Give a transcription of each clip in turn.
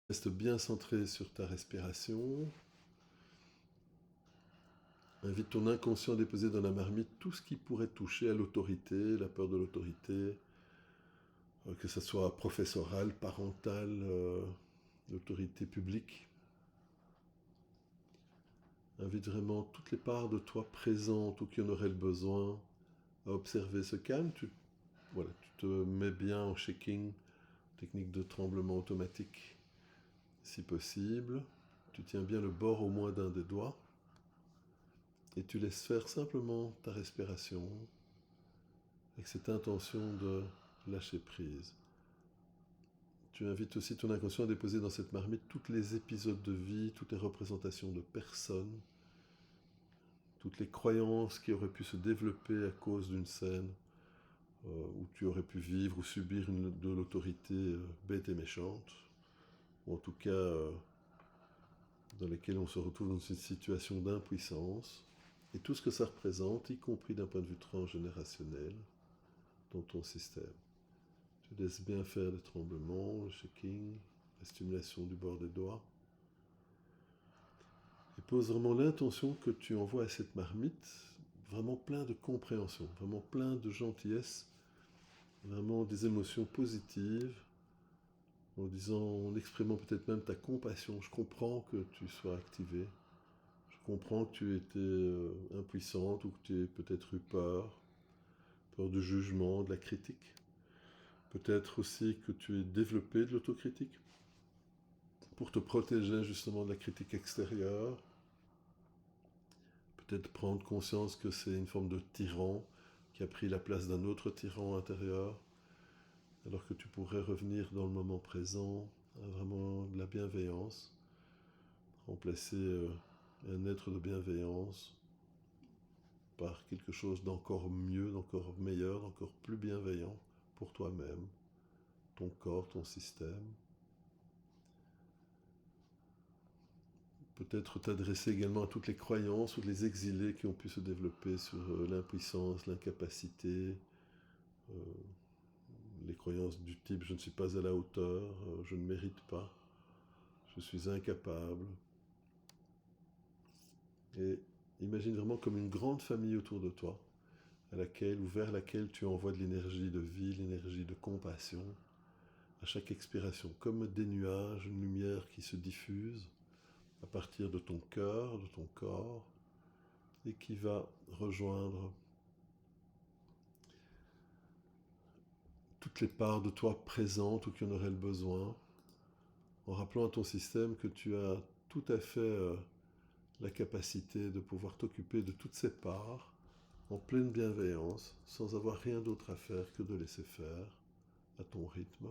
Reste bien centré sur ta respiration. Invite ton inconscient à déposer dans la marmite tout ce qui pourrait toucher à l'autorité, la peur de l'autorité, que ce soit professorale, parentale, l'autorité publique. Invite vraiment toutes les parts de toi présentes ou qui en auraient le besoin à observer ce calme. Voilà, tu te mets bien en shaking, technique de tremblement automatique, si possible. Tu tiens bien le bord au moins d'un des doigts et tu laisses faire simplement ta respiration avec cette intention de lâcher prise. Tu invites aussi ton inconscient à déposer dans cette marmite tous les épisodes de vie, toutes les représentations de personnes, toutes les croyances qui auraient pu se développer à cause d'une scène où tu aurais pu vivre ou subir de l'autorité bête et méchante, ou en tout cas dans lesquelles on se retrouve dans une situation d'impuissance, et tout ce que ça représente, y compris d'un point de vue transgénérationnel, dans ton système. Tu laisses bien faire le tremblement, le shaking, la stimulation du bord des doigts. Et pose vraiment l'intention que tu envoies à cette marmite, vraiment plein de compréhension, vraiment plein de gentillesse, vraiment des émotions positives, en exprimant peut-être même ta compassion. Je comprends que tu sois activé, je comprends que tu étais impuissante ou que tu aies peut-être eu peur du jugement, de la critique. Peut-être aussi que tu aies développé de l'autocritique pour te protéger justement de la critique extérieure. Peut-être prendre conscience que c'est une forme de tyran qui a pris la place d'un autre tyran intérieur, alors que tu pourrais revenir dans le moment présent à vraiment de la bienveillance, remplacer un être de bienveillance par quelque chose d'encore mieux, d'encore meilleur, d'encore plus bienveillant pour toi-même, ton corps, ton système. Peut-être t'adresser également à toutes les croyances ou les exilés qui ont pu se développer sur l'impuissance, l'incapacité, euh, les croyances du type je ne suis pas à la hauteur, je ne mérite pas, je suis incapable. Et imagine vraiment comme une grande famille autour de toi, à laquelle ou vers laquelle tu envoies de l'énergie de vie, l'énergie de compassion, à chaque expiration, comme des nuages, une lumière qui se diffuse à partir de ton cœur, de ton corps, et qui va rejoindre toutes les parts de toi présentes ou qui en auraient le besoin, en rappelant à ton système que tu as tout à fait la capacité de pouvoir t'occuper de toutes ces parts en pleine bienveillance, sans avoir rien d'autre à faire que de laisser faire à ton rythme.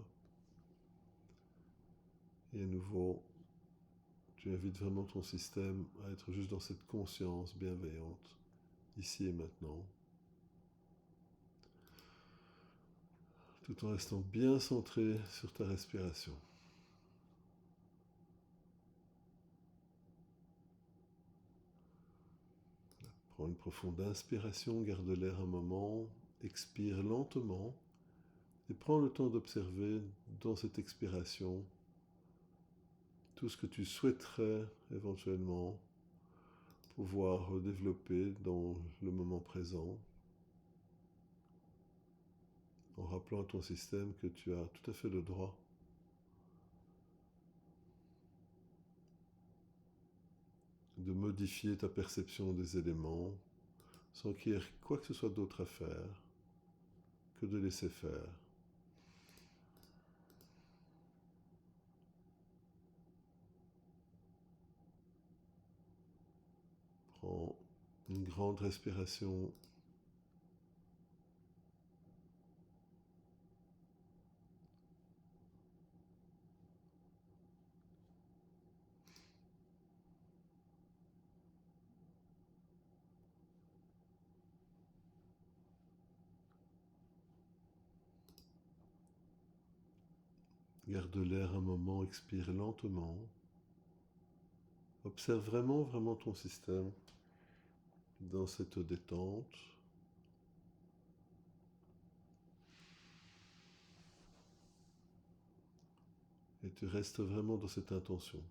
Et à nouveau, tu invites vraiment ton système à être juste dans cette conscience bienveillante, ici et maintenant, tout en restant bien centré sur ta respiration. Prends une profonde inspiration, garde l'air un moment, expire lentement et prends le temps d'observer dans cette expiration tout ce que tu souhaiterais éventuellement pouvoir développer dans le moment présent, en rappelant à ton système que tu as tout à fait le droit de modifier ta perception des éléments sans qu'il y ait quoi que ce soit d'autre à faire que de laisser faire. Prends une grande respiration. Garde l'air un moment, expire lentement. Observe vraiment, vraiment ton système dans cette détente. Et tu restes vraiment dans cette intention.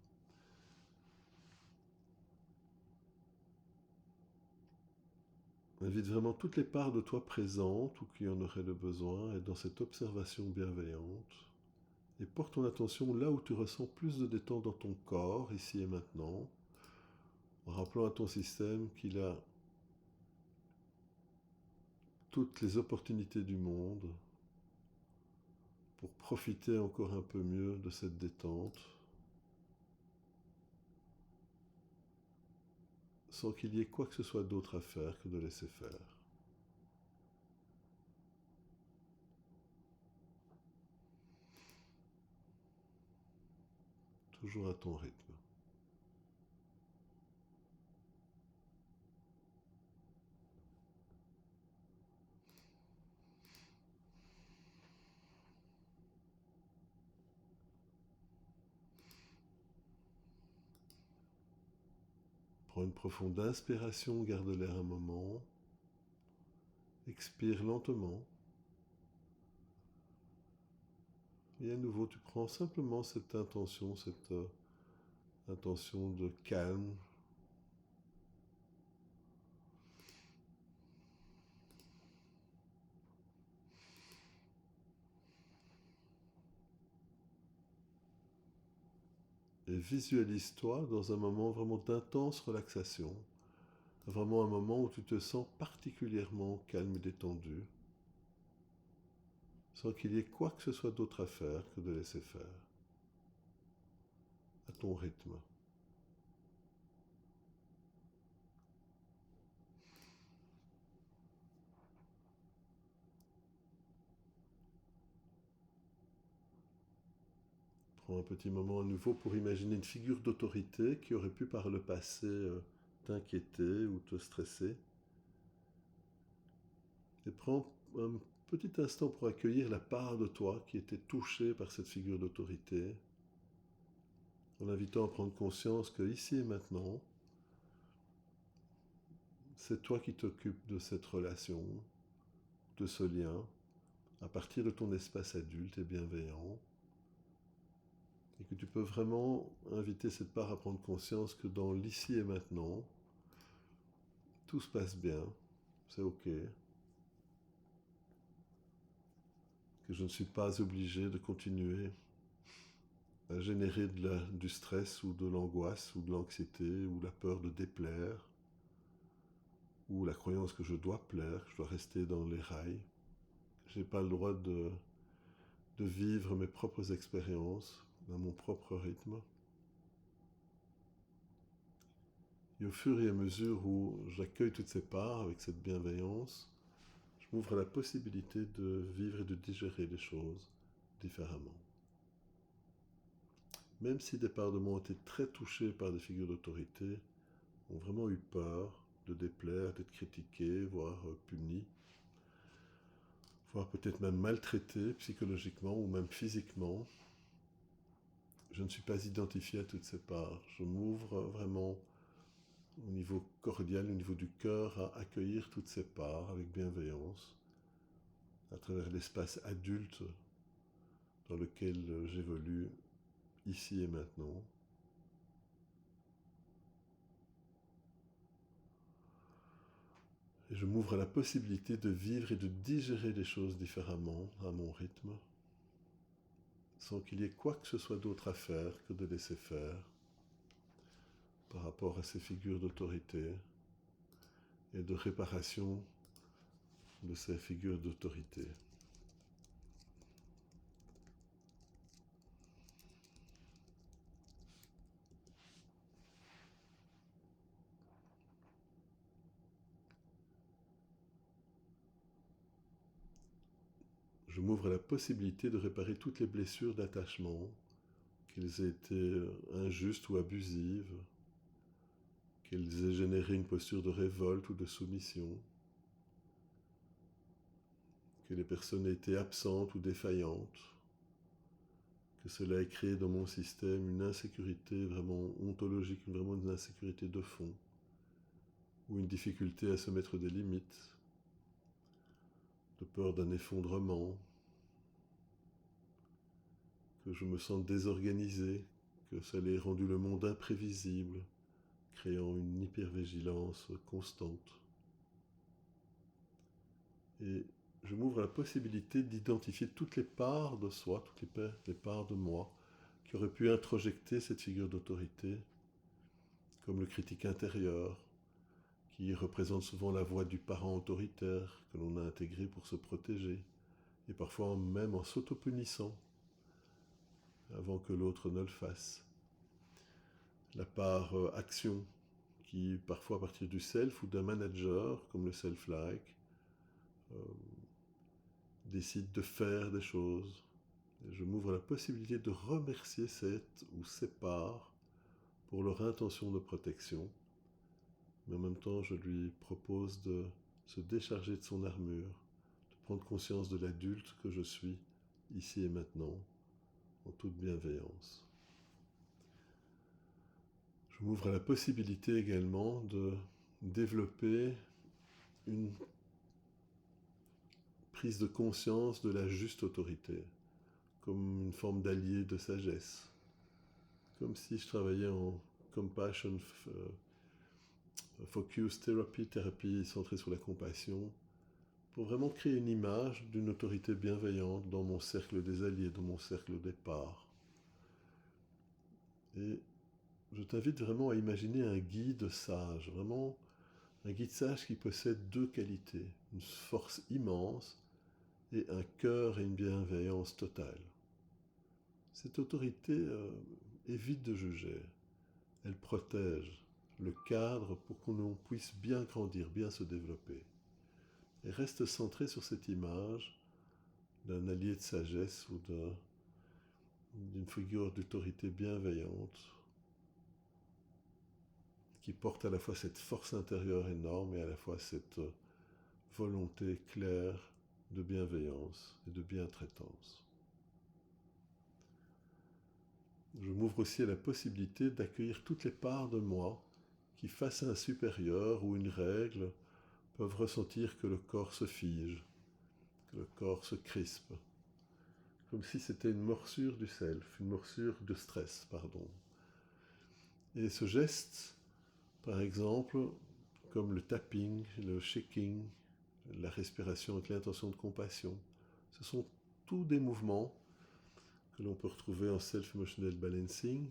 Invite vraiment toutes les parts de toi présentes ou qui en auraient le besoin, et dans cette observation bienveillante. Et porte ton attention là où tu ressens plus de détente dans ton corps, ici et maintenant, en rappelant à ton système qu'il a toutes les opportunités du monde pour profiter encore un peu mieux de cette détente, sans qu'il y ait quoi que ce soit d'autre à faire que de laisser faire. Toujours à ton rythme. Prends une profonde inspiration, garde l'air un moment. Expire lentement. Et à nouveau, tu prends simplement cette intention de calme. Et visualise-toi dans un moment vraiment d'intense relaxation. Vraiment un moment où tu te sens particulièrement calme et détendu, sans qu'il y ait quoi que ce soit d'autre à faire que de laisser faire, à ton rythme. Prends un petit moment à nouveau pour imaginer une figure d'autorité qui aurait pu par le passé t'inquiéter ou te stresser. Et prends un petit instant pour accueillir la part de toi qui était touchée par cette figure d'autorité, en l'invitant à prendre conscience que ici et maintenant, c'est toi qui t'occupes de cette relation, de ce lien, à partir de ton espace adulte et bienveillant, et que tu peux vraiment inviter cette part à prendre conscience que dans l'ici et maintenant, tout se passe bien, c'est ok, que je ne suis pas obligé de continuer à générer du stress ou de l'angoisse ou de l'anxiété ou la peur de déplaire ou la croyance que je dois plaire, que je dois rester dans les rails. Je n'ai pas le droit de vivre mes propres expériences à mon propre rythme. Et au fur et à mesure où j'accueille toutes ces parts avec cette bienveillance, je m'ouvre à la possibilité de vivre et de digérer les choses différemment. Même si des parts de moi ont été très touchées par des figures d'autorité, ont vraiment eu peur de déplaire, d'être critiquées, voire punies, voire peut-être même maltraitées psychologiquement ou même physiquement, je ne suis pas identifié à toutes ces parts. Je m'ouvre vraiment au niveau cordial, au niveau du cœur, à accueillir toutes ces parts avec bienveillance, à travers l'espace adulte dans lequel j'évolue ici et maintenant. Et je m'ouvre à la possibilité de vivre et de digérer les choses différemment, à mon rythme, sans qu'il y ait quoi que ce soit d'autre à faire que de laisser faire par rapport à ces figures d'autorité et de réparation de ces figures d'autorité. Je m'ouvre à la possibilité de réparer toutes les blessures d'attachement, qu'elles aient été injustes ou abusives, qu'elles aient généré une posture de révolte ou de soumission, que les personnes aient été absentes ou défaillantes, que cela ait créé dans mon système une insécurité vraiment ontologique, vraiment une insécurité de fond, ou une difficulté à se mettre des limites, de peur d'un effondrement, que je me sens désorganisé, que ça ait rendu le monde imprévisible, créant une hypervigilance constante. Et je m'ouvre à la possibilité d'identifier toutes les parts de soi, toutes les parts de moi, qui auraient pu introjecter cette figure d'autorité, comme le critique intérieur, qui représente souvent la voix du parent autoritaire que l'on a intégré pour se protéger, et parfois même en s'autopunissant, avant que l'autre ne le fasse. La part action, qui parfois à partir du self ou d'un manager, comme le self-like, décide de faire des choses. Et je m'ouvre à la possibilité de remercier cette ou ces parts pour leur intention de protection, mais en même temps je lui propose de se décharger de son armure, de prendre conscience de l'adulte que je suis, ici et maintenant, en toute bienveillance. Je m'ouvre à la possibilité également de développer une prise de conscience de la juste autorité, comme une forme d'allié de sagesse, comme si je travaillais en compassion focus therapy, thérapie centrée sur la compassion, pour vraiment créer une image d'une autorité bienveillante dans mon cercle des alliés, dans mon cercle des parts. Et je t'invite vraiment à imaginer un guide sage, vraiment un guide sage qui possède deux qualités, une force immense et un cœur et une bienveillance totale. Cette autorité évite de juger, elle protège le cadre pour qu'on puisse bien grandir, bien se développer. Et reste centré sur cette image d'un allié de sagesse ou d'une figure d'autorité bienveillante qui porte à la fois cette force intérieure énorme et à la fois cette volonté claire de bienveillance et de bientraitance. Je m'ouvre aussi à la possibilité d'accueillir toutes les parts de moi qui, face à un supérieur ou une règle, peuvent ressentir que le corps se fige, que le corps se crispe, comme si c'était une morsure du self, une morsure de stress, pardon. Et ce geste, par exemple, comme le tapping, le shaking, la respiration avec l'intention de compassion, ce sont tous des mouvements que l'on peut retrouver en self-emotional balancing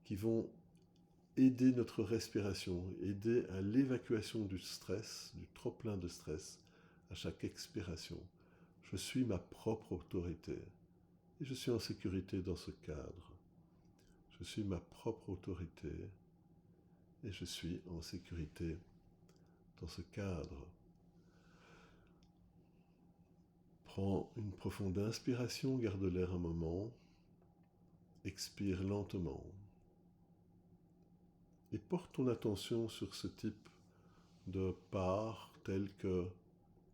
qui vont aider notre respiration, aider à l'évacuation du stress, du trop-plein de stress, à chaque expiration. Je suis ma propre autorité et je suis en sécurité dans ce cadre. Je suis ma propre autorité et je suis en sécurité dans ce cadre. Prends une profonde inspiration, garde l'air un moment, expire lentement et porte ton attention sur ce type de parts telles que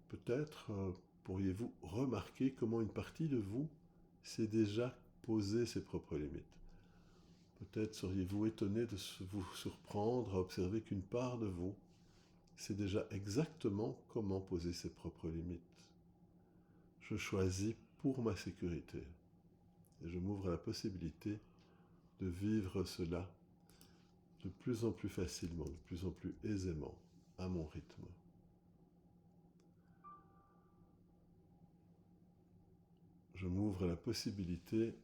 peut-être pourriez-vous remarquer comment une partie de vous s'est déjà posé ses propres limites. Peut-être seriez-vous étonné de vous surprendre à observer qu'une part de vous sait déjà exactement comment poser ses propres limites. Je choisis pour ma sécurité et je m'ouvre à la possibilité de vivre cela de plus en plus facilement, de plus en plus aisément, à mon rythme. Je m'ouvre à la possibilité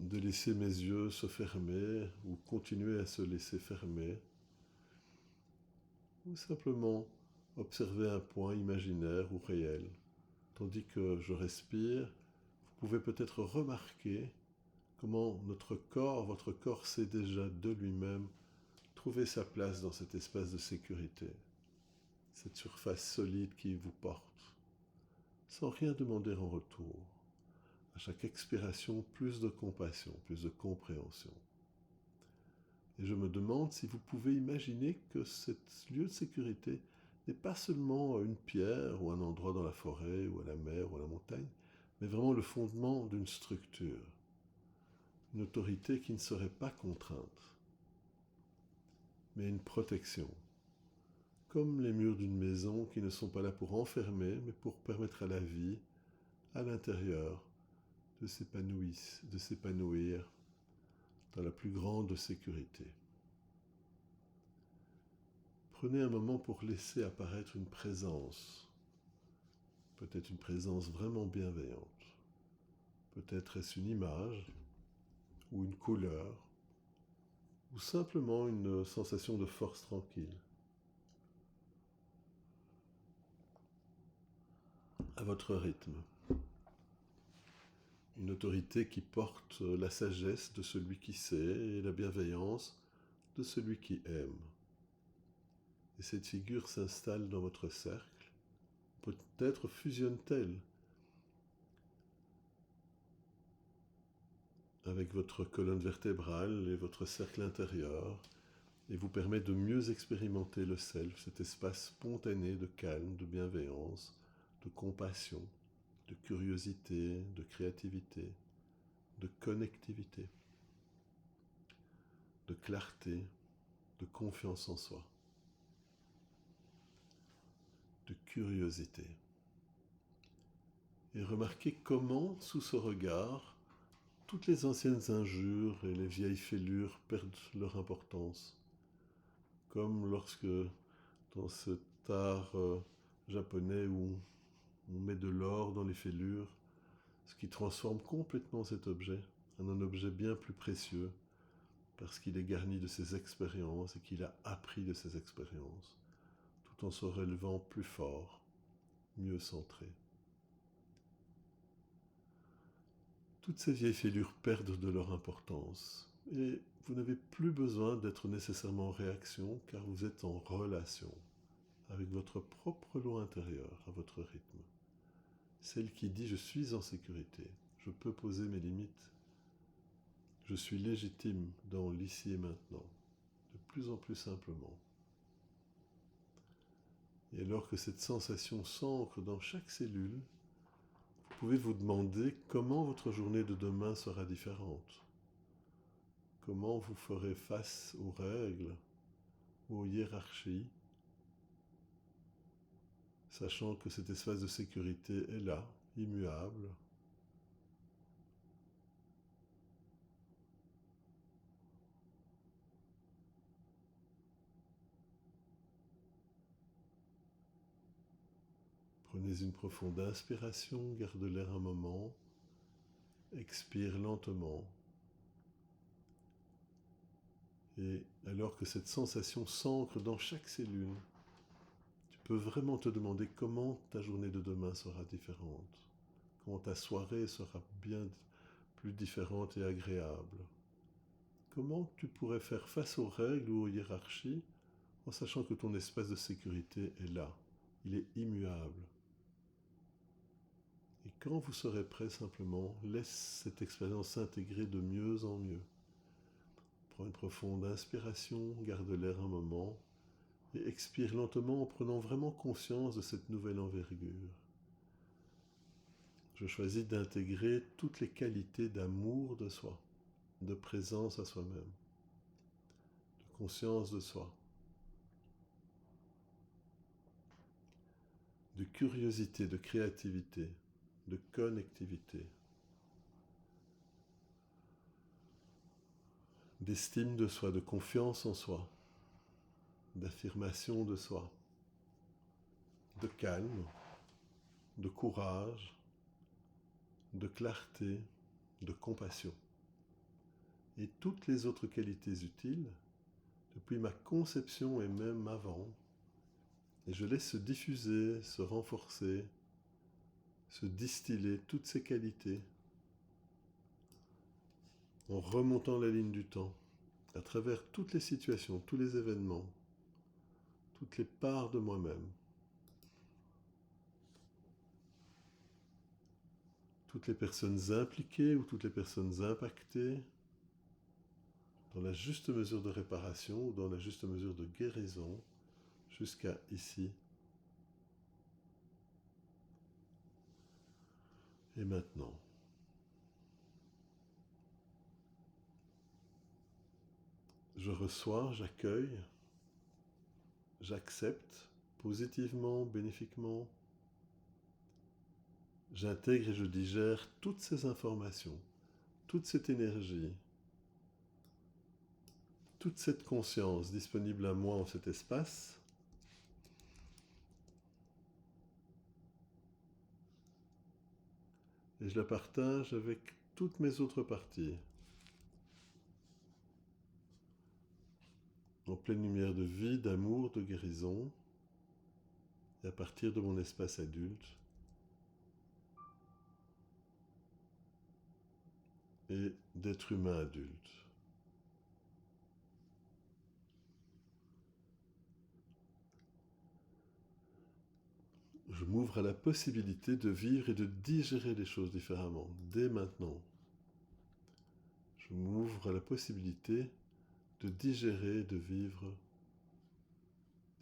de laisser mes yeux se fermer ou continuer à se laisser fermer, ou simplement observer un point imaginaire ou réel. Tandis que je respire, vous pouvez peut-être remarquer comment notre corps, votre corps sait déjà de lui-même trouver sa place dans cet espace de sécurité, cette surface solide qui vous porte, sans rien demander en retour. À chaque expiration, plus de compassion, plus de compréhension. Et je me demande si vous pouvez imaginer que ce lieu de sécurité n'est pas seulement une pierre ou un endroit dans la forêt ou à la mer ou à la montagne, mais vraiment le fondement d'une structure, une autorité qui ne serait pas contrainte, mais une protection, comme les murs d'une maison qui ne sont pas là pour enfermer, mais pour permettre à la vie, à l'intérieur, de s'épanouir dans la plus grande sécurité. Prenez un moment pour laisser apparaître une présence, peut-être une présence vraiment bienveillante. Peut-être est-ce une image, ou une couleur, ou simplement une sensation de force tranquille. À votre rythme. Une autorité qui porte la sagesse de celui qui sait et la bienveillance de celui qui aime. Et cette figure s'installe dans votre cercle. Peut-être fusionne-t-elle avec votre colonne vertébrale et votre cercle intérieur et vous permet de mieux expérimenter le self, cet espace spontané de calme, de bienveillance, de compassion, de curiosité, de créativité, de connectivité, de clarté, de confiance en soi, de curiosité. Et remarquez comment, sous ce regard, toutes les anciennes injures et les vieilles fêlures perdent leur importance. Comme lorsque, dans cet art japonais où on met de l'or dans les fêlures, ce qui transforme complètement cet objet en un objet bien plus précieux, parce qu'il est garni de ses expériences et qu'il a appris de ses expériences, tout en se relevant plus fort, mieux centré. Toutes ces vieilles fêlures perdent de leur importance et vous n'avez plus besoin d'être nécessairement en réaction car vous êtes en relation avec votre propre loi intérieure, à votre rythme. Celle qui dit « je suis en sécurité, je peux poser mes limites, je suis légitime dans l'ici et maintenant », de plus en plus simplement. Et alors que cette sensation s'ancre dans chaque cellule, vous pouvez vous demander comment votre journée de demain sera différente. Comment vous ferez face aux règles, aux hiérarchies, sachant que cet espace de sécurité est là, immuable. Prenez une profonde inspiration, garde l'air un moment, expire lentement. Et alors que cette sensation s'ancre dans chaque cellule, tu peux vraiment te demander comment ta journée de demain sera différente, comment ta soirée sera bien plus différente et agréable. Comment tu pourrais faire face aux règles ou aux hiérarchies en sachant que ton espace de sécurité est là, il est immuable. Et quand vous serez prêt, simplement, laisse cette expérience s'intégrer de mieux en mieux. Prends une profonde inspiration, garde l'air un moment, et expire lentement en prenant vraiment conscience de cette nouvelle envergure. Je choisis d'intégrer toutes les qualités d'amour de soi, de présence à soi-même, de conscience de soi, de curiosité, de créativité, de connectivité, d'estime de soi, de confiance en soi, d'affirmation de soi, de calme, de courage, de clarté, de compassion. Et toutes les autres qualités utiles, depuis ma conception et même avant, et je laisse se diffuser, se renforcer, se distiller toutes ces qualités en remontant la ligne du temps, à travers toutes les situations, tous les événements, toutes les parts de moi-même, toutes les personnes impliquées ou toutes les personnes impactées, dans la juste mesure de réparation ou dans la juste mesure de guérison, jusqu'à ici et maintenant. Je reçois, j'accueille, j'accepte positivement, bénéfiquement J'intègre et je digère toutes ces informations, toute cette énergie, toute cette conscience disponible à moi en cet espace. Et je la partage avec toutes mes autres parties, en pleine lumière de vie, d'amour, de guérison, et à partir de mon espace adulte, et d'être humain adulte. Je m'ouvre à la possibilité de vivre et de digérer les choses différemment, dès maintenant. Je m'ouvre à la possibilité de digérer et de vivre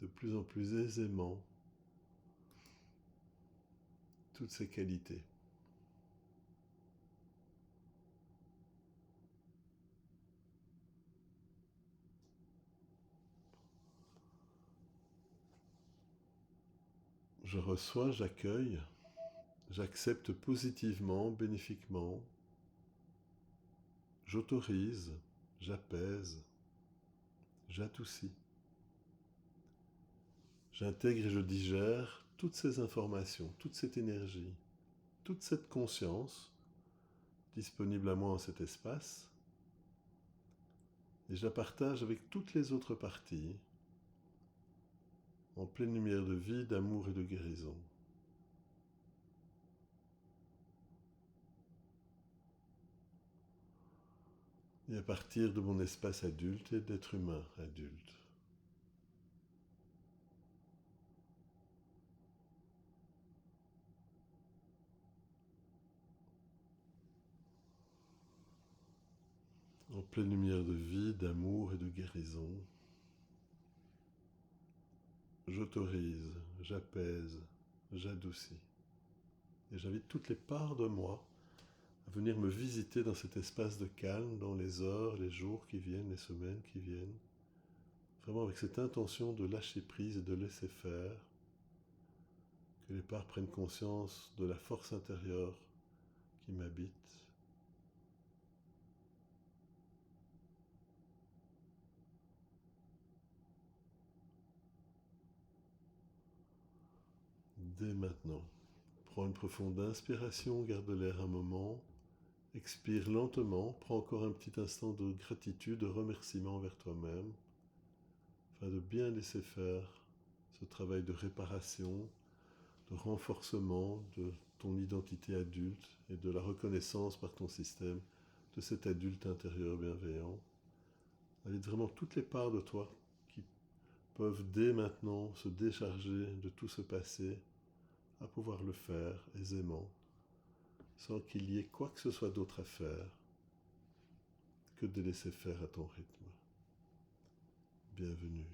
de plus en plus aisément toutes ces qualités. Je reçois, j'accueille, j'accepte positivement, bénéfiquement, j'autorise, j'apaise, j'adoucis. J'intègre et je digère toutes ces informations, toute cette énergie, toute cette conscience disponible à moi en cet espace, et je la partage avec toutes les autres parties, en pleine lumière de vie, d'amour et de guérison. Et à partir de mon espace adulte et d'être humain adulte. En pleine lumière de vie, d'amour et de guérison, j'autorise, j'apaise, j'adoucis. Et j'invite toutes les parts de moi à venir me visiter dans cet espace de calme, dans les heures, les jours qui viennent, les semaines qui viennent. Vraiment avec cette intention de lâcher prise et de laisser faire, que les parts prennent conscience de la force intérieure qui m'habite. Dès maintenant, prends une profonde inspiration, garde l'air un moment, expire lentement, prends encore un petit instant de gratitude, de remerciement envers toi-même, afin de bien laisser faire ce travail de réparation, de renforcement de ton identité adulte et de la reconnaissance par ton système de cet adulte intérieur bienveillant. Invite vraiment toutes les parts de toi qui peuvent dès maintenant se décharger de tout ce passé à pouvoir le faire aisément, sans qu'il y ait quoi que ce soit d'autre à faire que de laisser faire à ton rythme. Bienvenue.